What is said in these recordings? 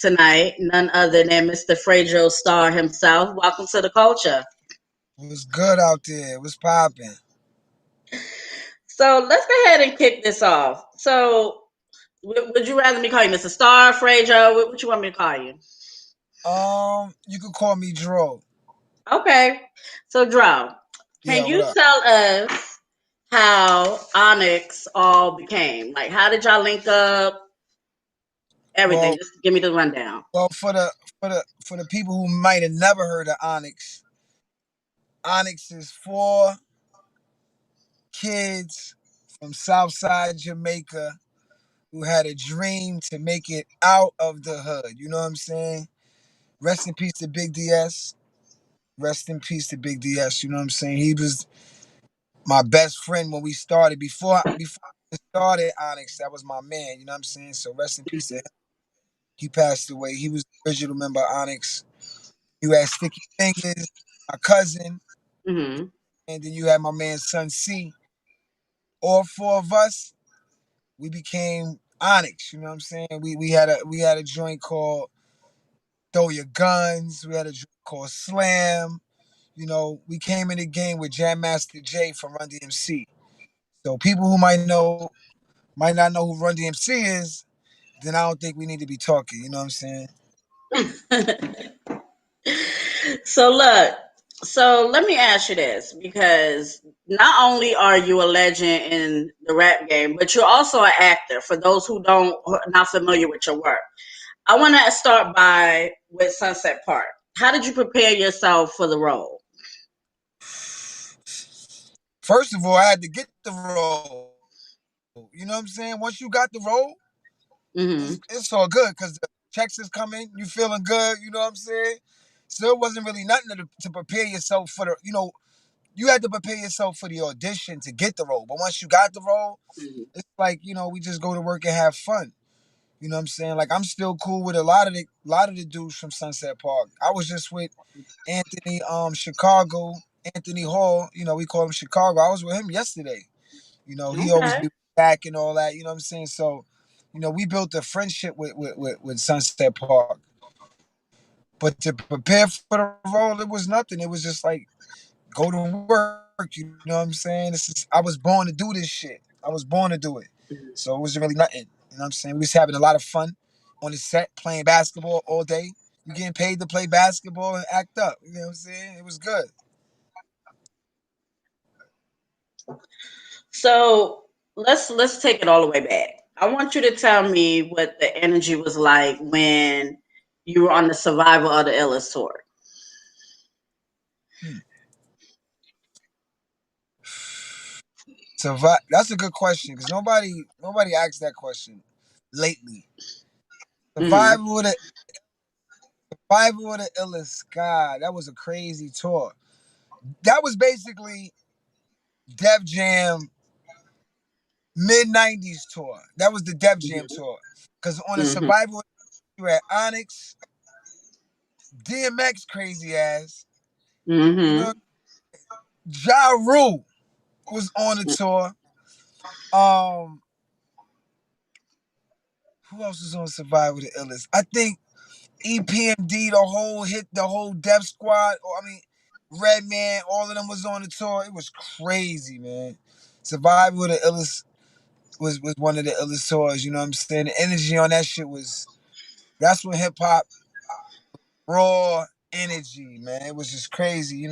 tonight, none other than Mr. Fredro Starr himself. Welcome to the culture. What's good out there? What's popping? So let's go ahead and kick this off. So, would you rather me call you Mr. Starr, Fredro? What you want me to call you? You could call me Dro. Okay. So, Dro, can Yeah, what you up? tell us how Onyx all became? Like, how did y'all link up? Everything. Well, Just give me the rundown. for the people who might have never heard of Onyx, Onyx is four kids from Southside Jamaica who had a dream to make it out of the hood. You know what I'm saying? Rest in peace to Big DS. Rest in peace to Big DS. You know what I'm saying? He was my best friend when we started. Before we started Onyx, that was my man. You know what I'm saying? So rest in peace to him. He passed away. He was the original member of Onyx. You had Sticky Fingers, my cousin, Hmm. and then you had my man Son C. All four of us, we became Onyx. You know what I'm saying? We had a joint called Throw Your Guns. We had a joint called Slam. You know, we came in the game with Jam Master Jay from Run DMC. So people who might not know who Run DMC is, then I don't think we need to be talking. You know what I'm saying? So look, so let me ask you this because not only are you a legend in the rap game, but you're also an actor. For those who are not familiar with your work, I want to start by with Sunset Park. How did you prepare yourself for the role? First of all, I had to get the role. You know what I'm saying? Once you got the role, it's Hmm. all good because the checks is coming. You feeling good. You know what I'm saying? So it wasn't really nothing to prepare yourself for the. You had to prepare yourself for the audition to get the role. But once you got the role, it's like we just go to work and have fun. You know what I'm saying? Like I'm still cool with a lot of the dudes from Sunset Park. I was just with Anthony Chicago, Anthony Hall. We call him Chicago. I was with him yesterday. He always Okay. be back and all that. You know what I'm saying? So, we built a friendship with Sunset Park. But to prepare for the role, it was nothing. It was just like go to work. You know what I'm saying? I was born to do this shit. I was born to do it. So it wasn't really nothing. You know what I'm saying? We was having a lot of fun on the set, playing basketball all day. You getting paid to play basketball and act up. You know what I'm saying? It was good. So let's take it all the way back. I want you to tell me what the energy was like when you were on the Survival of the Illest tour. Hmm. That's a good question because nobody asked that question lately. Hmm. Survival of the Survival of the Illest. God, that was a crazy tour. That was basically Def Jam mid '90s tour. That was the Def Jam tour. Because on the Hmm. Survival, you had Onyx, DMX, crazy ass. You know, Hmm. Ja Rule was on the tour. Um, who else was on Survival of the Illest? I think EPMD, the whole Def Squad. Or I mean, Redman, all of them was on the tour. It was crazy, man. Survival of the Illest was one of the illest tours. You know what I'm saying? The energy on that shit was. That's when hip hop raw energy, man. It was just crazy.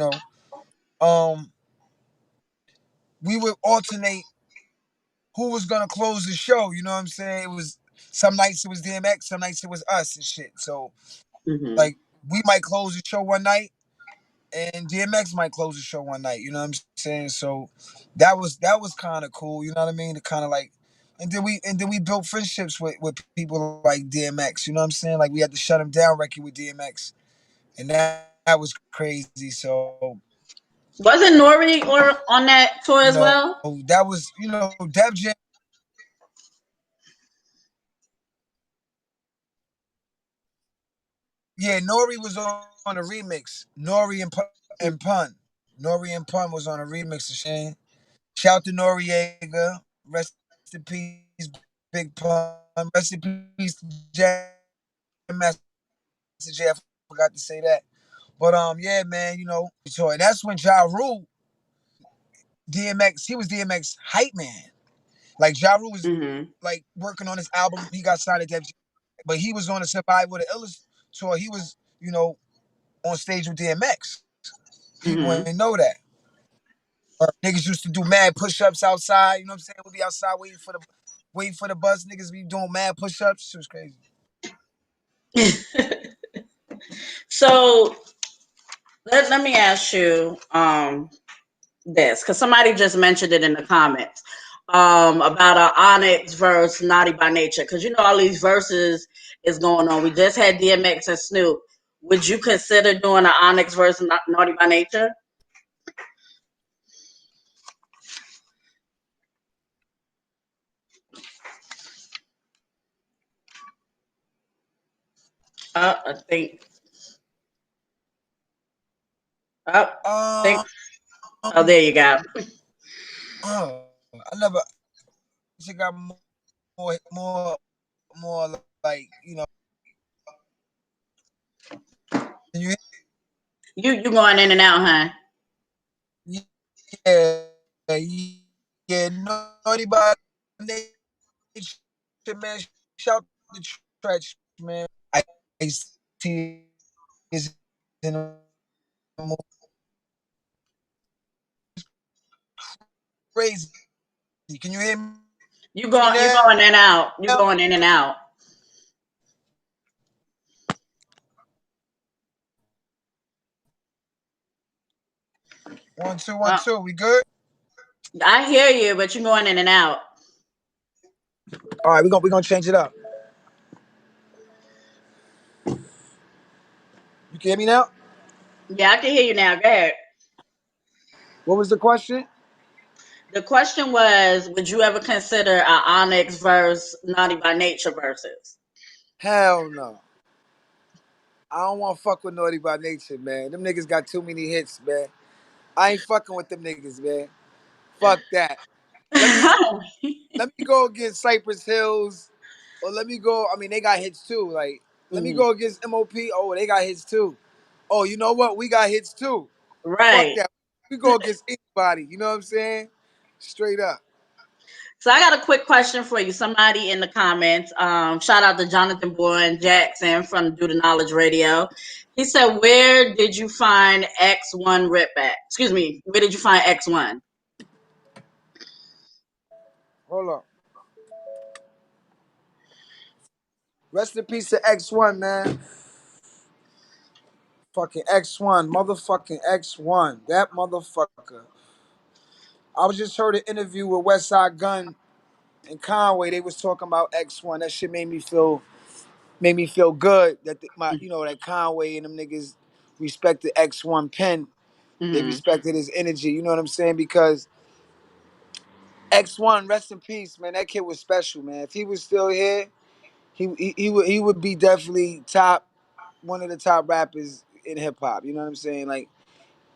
Um, we would alternate who was gonna close the show. You know what I'm saying? It was some nights it was DMX, some nights it was us and shit. So Hmm. like we might close the show one night and DMX might close the show one night. You know what I'm saying? So that was kind of cool. You know what I mean? To kind of like, and then we built friendships with people like DMX. You know what I'm saying? Like we had to shut him down record with DMX, and that was crazy. So Wasn't Nori or on that tour as that well? was Def Jam. Yeah, Nori was on a remix. And Pun. Nori and Pun was on a remix of Shane. Shout to Noriega. Rest in peace, Big Pun. Rest in peace, Jazzy Jeff. message. Yeah, I forgot to say that. But yeah, man, so that's when Ja Rule, DMX, he was DMX hype man. Like Ja Rule was Mhm. like working on his album. He got signed to Def Jam, but he was on the Survival with the Illest tour. He was, on stage with DMX. People ain't Mhm. know that. Niggas used to do mad push-ups outside. You know what I'm saying? We'll be outside waiting for the bus. Niggas be doing mad push-ups. It was crazy. So let me ask you this, because somebody just mentioned it in the comments about a Onyx verse Naughty by Nature, because all these verses is going on. We just had DMX and Snoop. Would you consider doing an Onyx verse Naughty by Nature? I think. Think. Um, Oh, there you go. I never. She got more like Can you You going in and out, huh? yeah, yeah, naughty by nature, man. Shout the stretch, man. I see is in the movie. Crazy. Can you hear me You now? going in and out. You going in and out. 1 2 1 Uh, 2. We good? I hear you, but you going in and out. All right, we gonna change it up. You can hear me now? Yeah, I can hear you now. Go ahead. What was the question? The question was, would you ever consider an Onyx verse Naughty by Nature versus? Hell no. I don't want to fuck with Naughty by Nature, man. Them niggas got too many hits, man. I ain't fucking with them niggas, man. Fuck that. Let me let me go against Cypress Hills, or let me go. I mean, they got hits too. Like, let me Mhm. go against MOP. Oh, they got hits too. Oh, you know what? We got hits too. Fuck Right. that. We go against anybody. You know what I'm saying? Straight up. So I got a quick question for you. Somebody in the comments, shout out to Jonathan Bourne Jackson from Do the Knowledge Radio. He said, "Where did you find X1 Ripback? Excuse me, where did you find X1?" Hold on. Rest in peace to X1, man. Fucking X1, motherfucking X1. That motherfucker. I was just heard an interview with Westside Gun and Conway. They was talking about X1. That shit made me feel good that that Conway and them niggas respected X1 Pen. They Mm-hmm. respected his energy. You know what I'm saying? Because X1, rest in peace, man. That kid was special, man. If he was still here, he would be definitely one of the top rappers in hip hop. You know what I'm saying? Like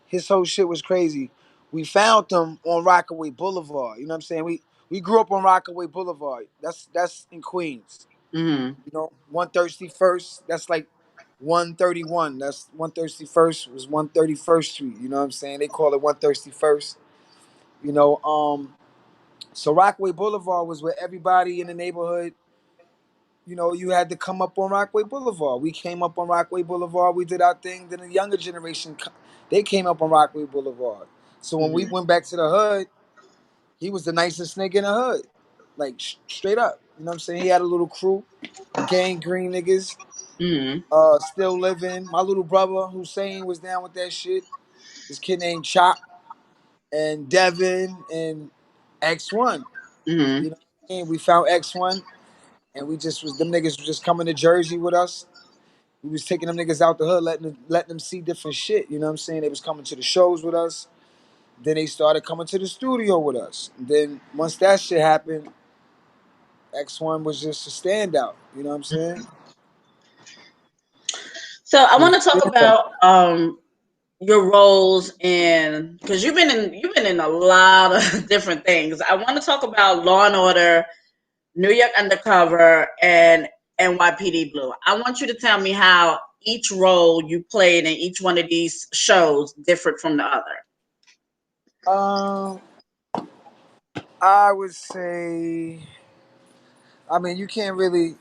his whole shit was crazy. We found them on Rockaway Boulevard. You know what I'm saying? We grew up on Rockaway Boulevard. That's in Queens. Mm-hmm. 131st. That's like 131. That's 131st was 131st Street. You know what I'm saying? They call it 131st. You know, so Rockaway Boulevard was where everybody in the neighborhood, you had to come up on Rockaway Boulevard. We came up on Rockaway Boulevard. We did our thing. Then the younger generation, they came up on Rockaway Boulevard. So when we Mm-hmm. went back to the hood, he was the nicest nigga in the hood, like straight up. You know what I'm saying? He had a little crew, gang green niggas. Mm-hmm. Still living. My little brother Hussein was down with that shit. This kid named Chop and Devin and X1. Mm-hmm. You know what I mean? We found X1 and we just was them niggas was just coming to Jersey with us. We was taking them niggas out the hood, letting them see different shit. You know what I'm saying? They was coming to the shows with us. Then they started coming to the studio with us. Then once that shit happened, X1 was just a standout. You know what I'm saying? So I He was want to a talk standout. about your roles in, because you've been in a lot of different things. I want to talk about Law and Order, New York Undercover, and NYPD Blue. I want you to tell me how each role you played in each one of these shows differed from the other. Um, I would say, I mean, you can't really.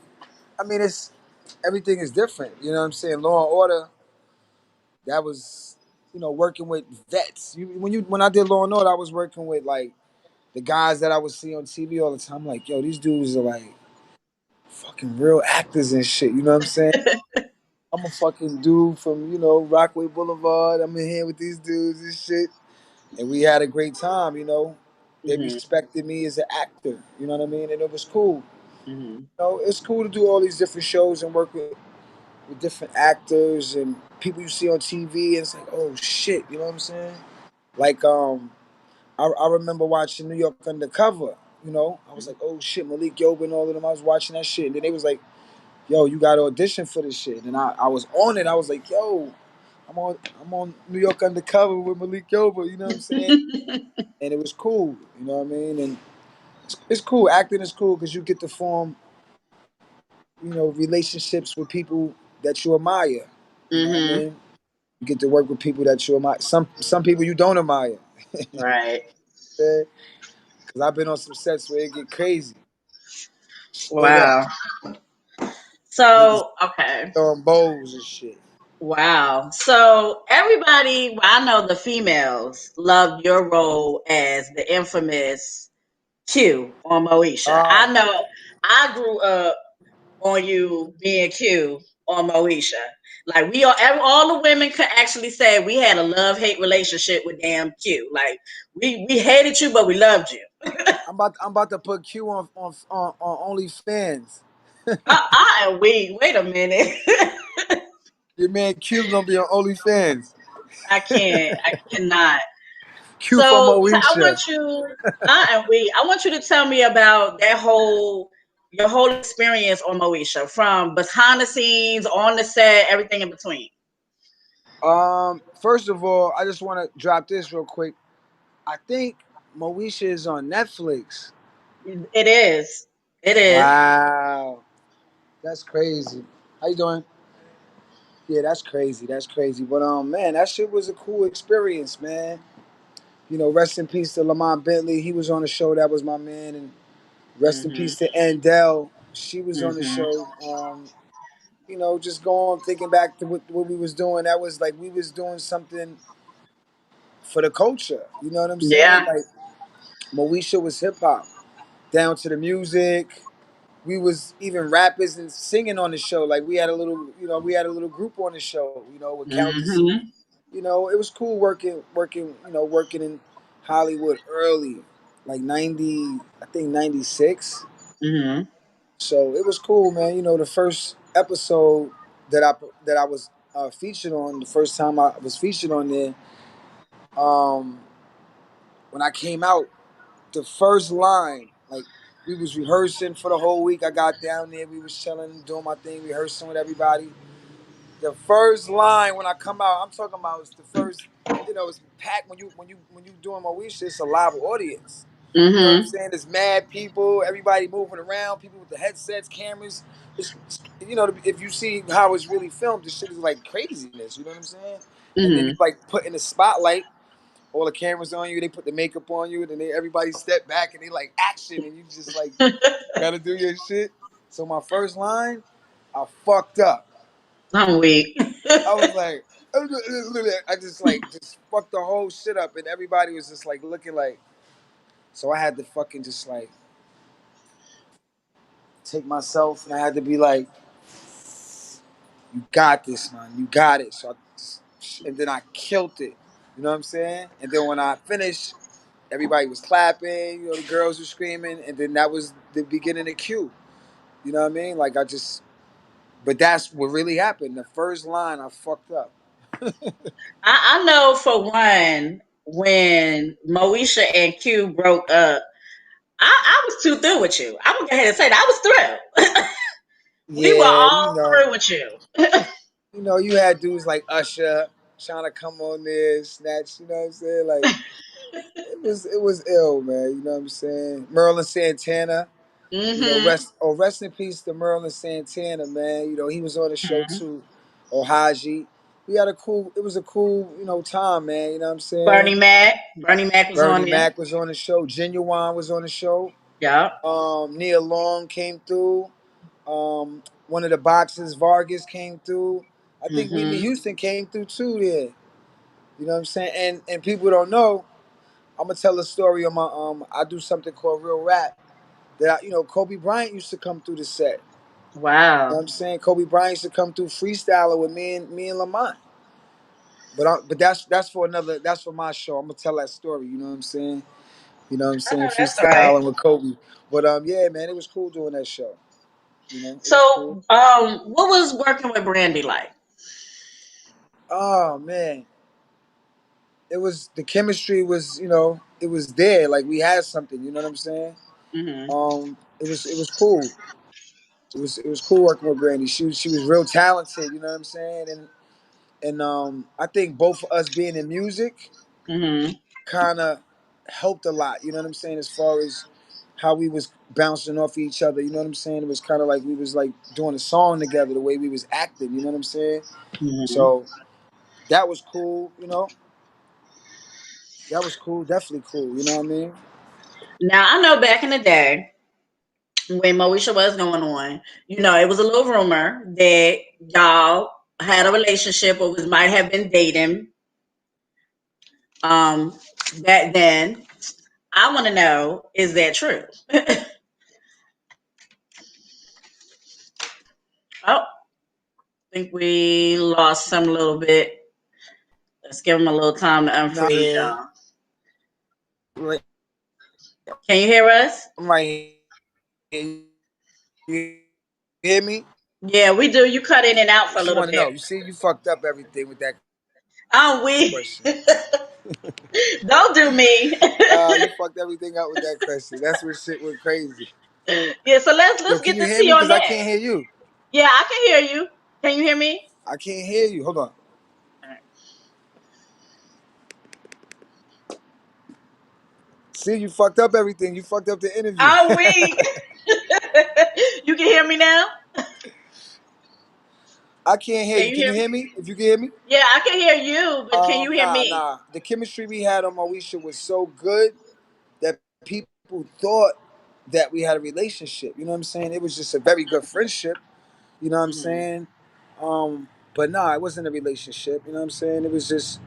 I mean, it's everything is different. You know what I'm saying? Law and Order. That was, working with vets. When I did Law and Order, I was working with like the guys that I would see on TV all the time. Like, yo, these dudes are like fucking real actors and shit. You know what I'm saying? I'm a fucking dude from Rockaway Boulevard. I'm in here with these dudes and shit, and we had a great time. They Hmm. respected me as an actor. You know what I mean? And it was cool. Hmm. It's cool to do all these different shows and work with different actors and people you see on TV. And it's like, oh shit, you know what I'm saying? Like, I remember watching New York Undercover. I was like, oh shit, Malik Yoba and all of them. I was watching that shit, and then they was like, yo, you got to audition for this shit. And I was on it. I was like, yo, I'm on New York Undercover with Malik Yoba. You know what I'm saying? And it was cool. You know what I mean? And it's cool. Acting is cool because you get to form relationships with people that you admire. You know what I Hmm. mean? You get to work with people that you admire. Some people you don't admire. Right. Because I've been on some sets where it get crazy. Straight up. Wow. Niggas So, okay. throwing bows and shit. Wow. So everybody, well, I know the females loved your role as the infamous Q on Moesha. Ah, I know I grew up on you being Q on Moesha. Like all the women could actually say we had a love hate relationship with damn Q. Like we hated you, but we loved you. I'm about to put Q on OnlyFans. I am weak. Wait a minute. Your man Q gonna be on OnlyFans. I can't. I cannot. Q from So I Moesha. want you, I am weak. I want you to tell me about your whole experience on Moesha, from behind the scenes, on the set, everything in between. First of all, I just want to drop this real quick. I think Moesha is on Netflix. It is. It is. Wow, that's crazy. How you doing? Yeah, that's crazy. That's crazy. But man, that shit was a cool experience, man. Rest in peace to Lamont Bentley. He was on the show. That was my man. And rest in Hmm. peace to Andell. She was on the Hmm. show. Just going thinking back to what we was doing. That was like we was doing something for the culture. You know what I'm saying? Yeah. Like Moesha was hip hop, down to the music. We was even rappers and singing on the show. Like we had a little group on the show. With Countess. Hmm. It was cool working in Hollywood early, like 90, I think 96. Hmm. So it was cool, man. The first episode that I was featured on, the first time I was featured on there, um, when I came out, the first line, like we was rehearsing for the whole week. I got down there, we was chilling, doing my thing, rehearsing with everybody. The first line when I come out, I'm talking about it's the first. It's packed when you doing my wish. It's a live audience. You know what I'm Hmm. saying? There's mad people, everybody moving around, people with the headsets, cameras. If you see how it's really filmed, this shit is like craziness. You know what I'm saying? And then you Hmm. like put in the spotlight, all the cameras on you. They put the makeup on you, and then everybody step back and they like action, and you just like gotta do your shit. So my first line, I fucked up. I'm weak. I was like, I just fucked the whole shit up, and everybody was just like looking like. So I had to fucking just like take myself, and I had to be like, "You got this, man. You got it." And then I killed it. You know what I'm saying? And then when I finished, everybody was clapping. The girls were screaming, and then that was the beginning of Q. You know what I mean? Like but that's what really happened. The first line, I fucked up. I know for one, when Moesha and Q broke up, I was too through with you. I'm gonna go ahead and say that I was thrilled. We were Yeah, all through with you. you had dudes like Usher trying to come on there, snatch. You know what I'm saying? Like it was ill, man. You know what I'm saying? Merlin Santana. Mm-hmm. Rest in peace to Merlin Santana, man. He was on the show Hmm. too. Or Haji. We had a cool. It was a cool, time, man. You know what I'm saying? Bernie Mac. Bernie Mac was on Bernie there. Mac was on the show. Genuine was on the show. Yep. Nia Long came through. One of the boxers, Vargas, came through. I think Whitney Mm-hmm. Houston came through too there. You know what I'm saying? And people don't know. I'm gonna tell a story on my I do something called Real Rap that Kobe Bryant used to come through the set. You know what Wow. I'm saying? Kobe Bryant used to come through freestyling with me and Lamont. But that's for another. That's for my show. I'm gonna tell that story. You know what I'm saying? You know what I'm I saying? know that's right. Freestyling with Kobe. But yeah, man, it was cool doing that show. It So, was cool. what was working with Brandy like? Oh man, it was the chemistry was it was there. Like we had something. You know what I'm saying? Mm-hmm. It was cool. It was cool working with Brandy. She was real talented. You know what I'm saying? And I think both of us being in music Mm-hmm. kind of helped a lot. You know what I'm saying? As far as how we was bouncing off each other. You know what I'm saying? It was kind of like we was like doing a song together. The way we was acting. You know what I'm saying? Mm-hmm. So that was cool. That was cool. Definitely cool. You know what I mean? Now I know back in the day when Moesha was going on, it was a little rumor that y'all had a relationship or was might have been dating um back then. I want to know, is that true? Oh, I think we lost him a little bit. Let's give him a little time to Nah, unfreeze yeah. y'all. Right, Can you hear us? I'm right here. You hear me? Yeah, we do. You cut in and out What for a you want little to know? bit. You see, you fucked up everything with that I'm question. weak. Don't do me. You fucked everything up with that question. That's where shit went crazy. Yeah, so let's Yo, get can the you hear tea me? on Because I that. can't hear you. Yeah, I can hear you. Can you hear me? I can't hear you. Hold on. See, you fucked up everything. You fucked up the interview. I'm weak. You can hear me now? I can't hear Can you. you Can hear you me? hear me? If you can hear me? Yeah, I can hear you, but can you hear Nah, me? nah. The chemistry we had on Moesha was so good that people thought that we had a relationship. You know what I'm saying? It was just a very good friendship. You know what I'm Hmm. saying? But nah, it wasn't a relationship. You know what I'm saying? It was just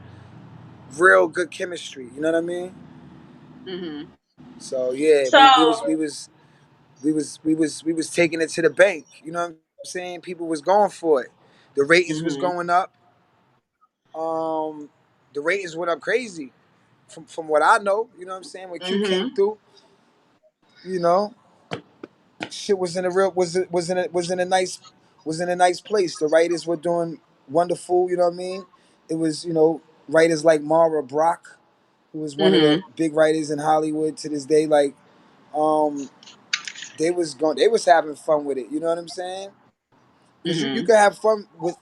real good chemistry. You know what I mean? Hmm. So yeah, So, we was taking it to the bank. You know what I'm saying? People was going for it. The ratings was hmm going up. Um, the ratings went up crazy from what I know. You know what I'm saying? When Q came hmm through, you know, shit was in a real was in a nice place. The writers were doing wonderful. You know what I mean? It was writers like Mara Brock, who was one of the hmm big writers in Hollywood to this day. Like um, they was having fun with it. You know what I'm saying? Because you can hmm have fun with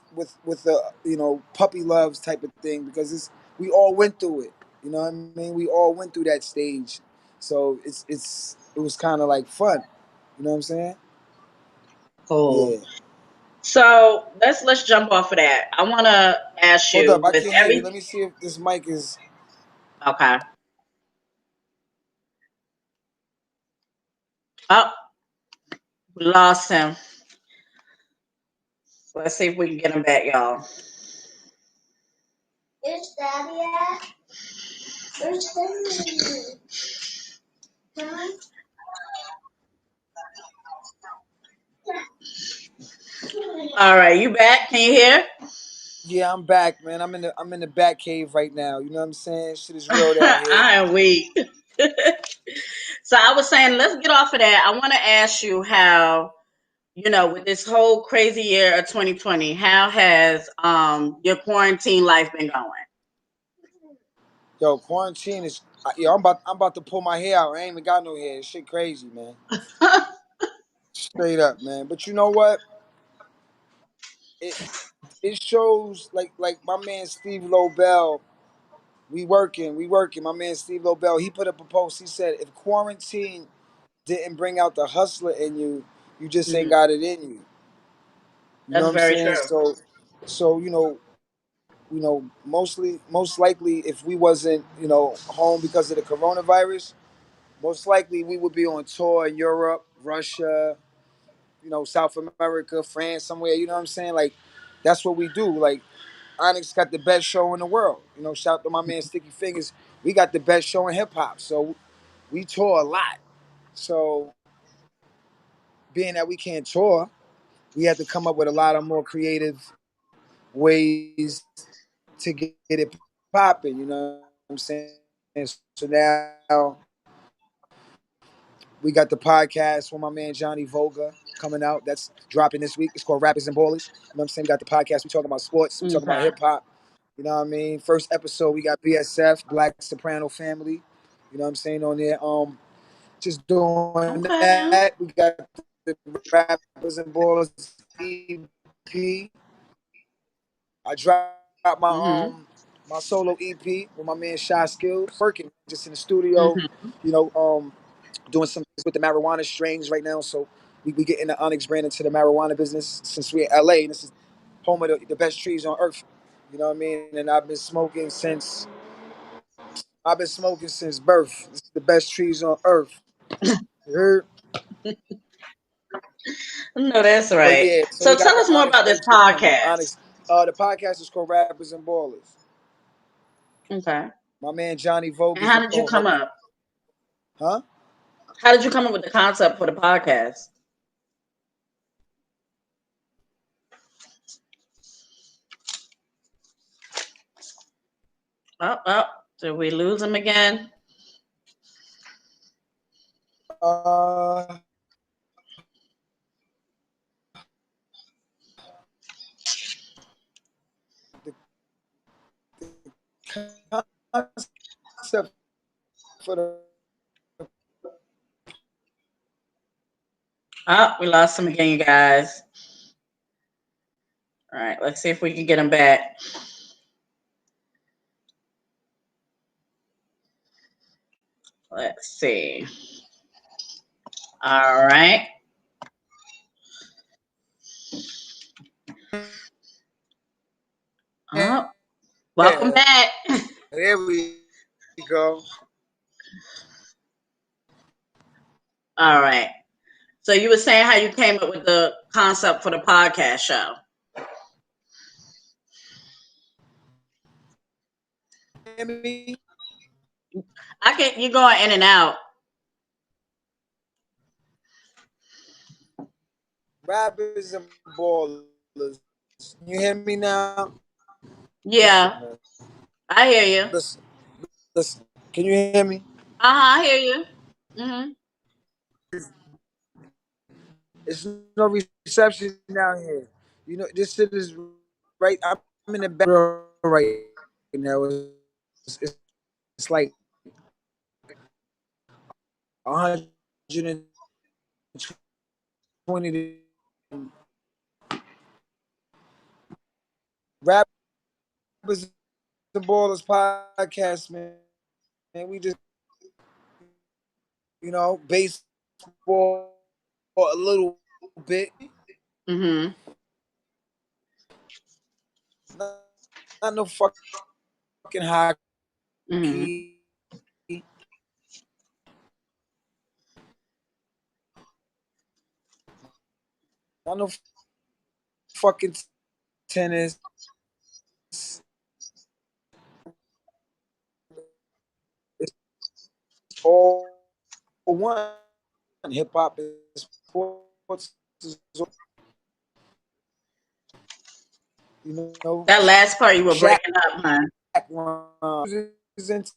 the puppy loves type of thing because we all went through it. You know what I mean? We all went through that stage, so it was kind of like fun. You know what I'm saying? Cool. Yeah. So let's jump off of that. I want to ask Hold up, you I with can't hear you. every. Let me see if this mic is. Okay. Oh, we lost him. Let's see if we can get him back, y'all. Is Daddy at? Where's Daddy? All right, you back? Can you hear? Yeah, I'm back, man. I'm in the back cave right now. You know what I'm saying? Shit is real down here. I am weak. So I was saying, let's get off of that. I want to ask you how, with this whole crazy year of 2020, how has your quarantine life been going? Yo, quarantine is. Yo, I'm about to pull my hair out. I ain't even got no hair. Shit crazy, man. Straight up, man. But you know what? It shows like my man Steve Lobel. We working. My man Steve Lobel. He put up a post. He said if quarantine didn't bring out the hustler in you, you just ain't Mhm. got it in you. You know That's what I'm very saying? true. So most likely, if we wasn't, home because of the coronavirus, most likely we would be on tour in Europe, Russia, South America, France, somewhere. You know what I'm saying? Like, that's what we do. Like, Onyx got the best show in the world. Shout out to my man Sticky Fingers. We got the best show in hip hop. So we tour a lot. So being that we can't tour, we had to come up with a lot of more creative ways to get it popping. You know what I'm saying? So now we got the podcast with my man Johnny Volga coming out. That's dropping this week. It's called Rappers and Ballers. You know what I'm saying? We got the podcast. We talking about sports. We talking about hip Okay. hop. You know what I mean? First episode, we got BSF, Black Soprano Family. You know what I'm saying on there. Just doing that. We Okay. got the Rappers and Ballers EP. I dropped my Mhm. solo EP with my man Shy Skills. Working just in the studio, Mhm. you know, doing some things with the marijuana strains right now. So we getting the Onyx brand into the marijuana business since we're in LA, and this is home of the best trees on earth. You know what I mean? And I've been smoking since birth. This is the best trees on earth. You heard? No, that's But right. yeah, so So we got tell the us more Onyx about this merch coming. podcast. Onyx. The podcast is called Rappers and Ballers. Okay. My man Johnny Vogue And is how the did you come co-host. up? Huh? How did you come up with the concept for the podcast? Oh, oh, did we lose him again? Uh, the concept for the Oh, we lost him again, you guys. All right, let's see if we can get him back. Let's see. All right. Oh, welcome yeah, back. there we go. All right. So you were saying how you came up with the concept for the podcast show. Hear me? I can you're going in and out. Rappers and ballers. Can you hear me now? Listen, Yeah, man. I hear you. Listen. Can you hear me? Uh-huh, I hear you. Mm-hmm. It's no reception down here. This shit is right. I'm in the back right now. It's like 120 rappers and ballers podcast, man. We just baseball a little bit. Mm-hmm. Not no fucking hockey. Mm-hmm. Not no fucking tennis. It's all one. Hip hop is sports. Is, That last part you were Shaq breaking up, man. is into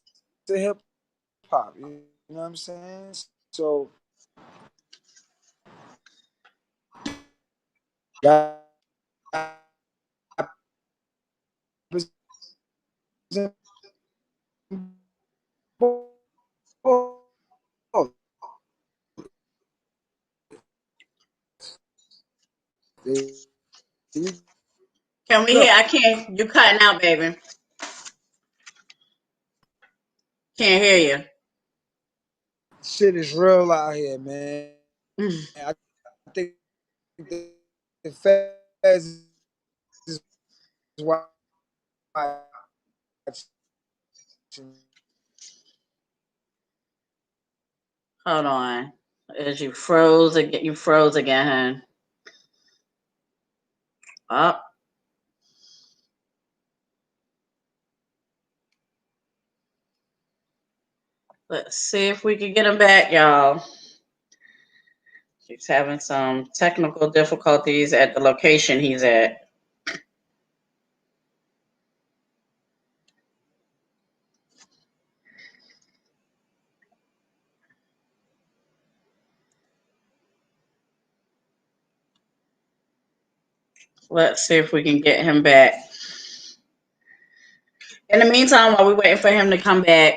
hip hop. You know what I'm saying? So rappers and ballers. There you Can we hear? go. I can't. You cutting out, baby. Can't hear you. Shit is real out here, man. I think the feds is watching. Hold on. As you froze again, you froze again, huh? Up. Let's see if we can get him back, y'all. He's having some technical difficulties at the location he's at. Let's see if we can get him back. In the meantime, while we're waiting for him to come back,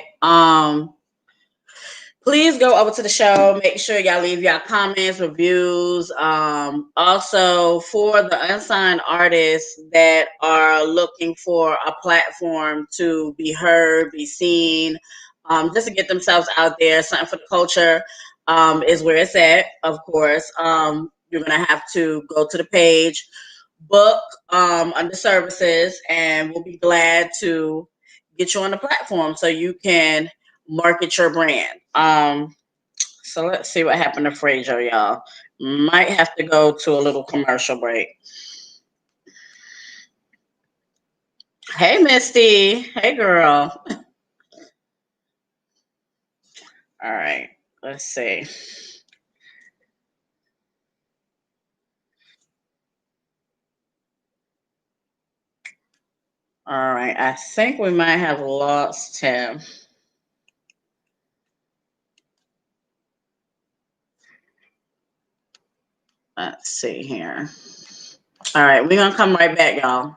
please go over to the show. Make sure y'all leave y'all comments, reviews. Also, for the unsigned artists that are looking for a platform to be heard, be seen, just to get themselves out there, something for the culture, is where it's at. Of course, you're gonna have to go to the page, book under services, and we'll be glad to get you on the platform so you can market your brand. So let's see what happened to Fredro, y'all. Might have to go to a little commercial break. Hey, Misty. Hey, girl. All right. Let's see. All right. I think we might have lost him. Let's see here. All right. We're going to come right back, y'all.